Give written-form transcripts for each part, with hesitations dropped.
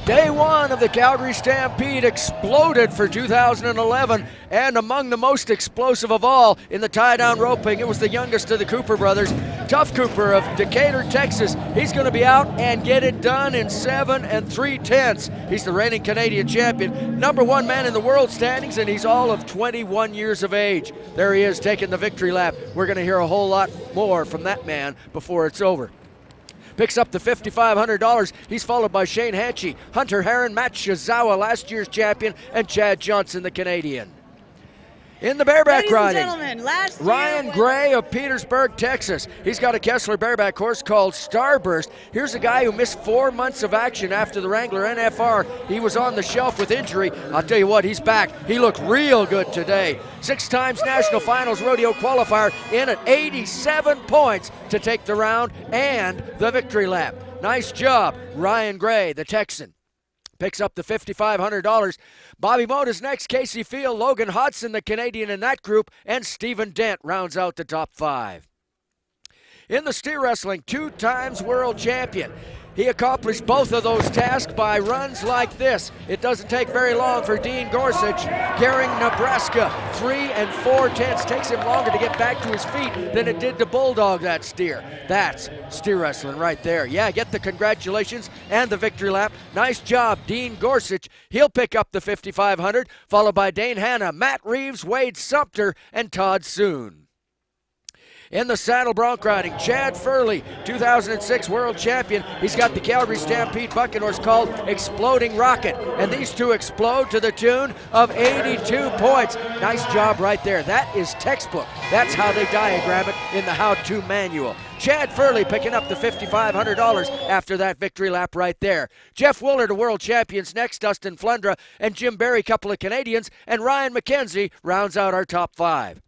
Day one of the Calgary Stampede exploded for 2011, and among the most explosive of all in the tie-down roping, it was the youngest of the Cooper brothers, Tough Cooper of Decatur, Texas. He's going to be out and get it done in 7 3/10. He's the reigning Canadian champion, #1 man in the world standings, and he's all of 21 years of age. There he is taking the victory lap. We're going to hear a whole lot more from that man before it's over. Picks up the $5,500. He's followed by Shane Hanchey, Hunter Heron, Matt Shizawa, last year's champion, and Chad Johnson, the Canadian. In the bareback riding, Ryan Gray of Petersburg, Texas. He's got a Kessler bareback horse called Starburst. Here's a guy who missed 4 months of action after the Wrangler NFR. He was on the shelf with injury. I'll tell you what, he's back. He looked real good today. 6 times National Finals Rodeo qualifier, in at 87 points to take the round and the victory lap. Nice job, Ryan Gray, the Texan. Picks up the $5,500. Bobby Mota's next, Casey Field, Logan Hodson, the Canadian in that group, and Stephen Dent rounds out the top 5. In the steer wrestling, 2 times world champion. He accomplished both of those tasks by runs like this. It doesn't take very long for Dean Gorsuch, carrying Nebraska 3 4/10. Takes him longer to get back to his feet than it did to bulldog that steer. That's steer wrestling right there. Yeah, get the congratulations and the victory lap. Nice job, Dean Gorsuch. He'll pick up the $5,500, followed by Dane Hanna, Matt Reeves, Wade Sumter, and Todd Soon. In the saddle bronc riding, Chad Furley, 2006 world champion. He's got the Calgary Stampede bucket horse called Exploding Rocket, and these two explode to the tune of 82 points. Nice job right there. That is textbook. That's how they diagram it in the how-to manual. Chad Furley picking up the $5,500 after that victory lap right there. Jeff Willard, a world champion's next, Dustin Flendra, and Jim Berry, couple of Canadians, and Ryan McKenzie rounds out our top 5.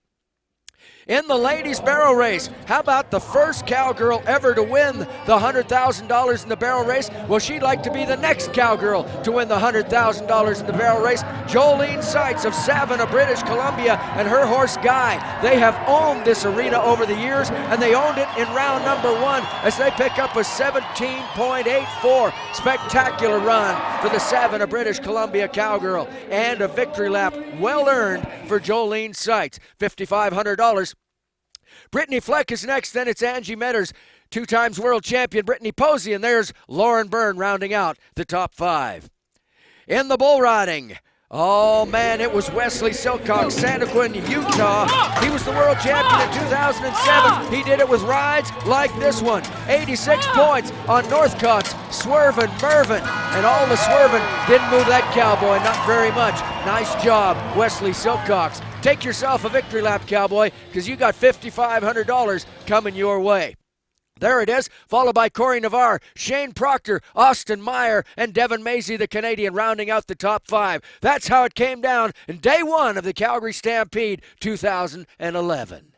In the ladies' barrel race, how about the first cowgirl ever to win the $100,000 in the barrel race? Well, she'd like to be the next cowgirl to win the $100,000 in the barrel race. Jolene Seitz of Savannah, British Columbia, and her horse Guy. They have owned this arena over the years, and they owned it in round #1 as they pick up a 17.84. Spectacular run for the Savannah, British Columbia cowgirl, and a victory lap well earned for Jolene Seitz. $5,500. Brittany Fleck is next, then it's Angie Metters, 2 times world champion Brittany Posey, and there's Lauren Byrne rounding out the top 5. In the bull riding, oh man, it was Wesley Silcox, Santaquin, Utah. He was the world champion in 2007. He did it with rides like this one. 86 points on Northcott's Swervin' Mervin. And all the swerving didn't move that cowboy, not very much. Nice job, Wesley Silcox. Take yourself a victory lap, cowboy, because you got $5,500 coming your way. There it is, followed by Corey Navarre, Shane Proctor, Austin Meyer, and Devin Mazie, the Canadian, rounding out the top 5. That's how it came down in day 1 of the Calgary Stampede 2011.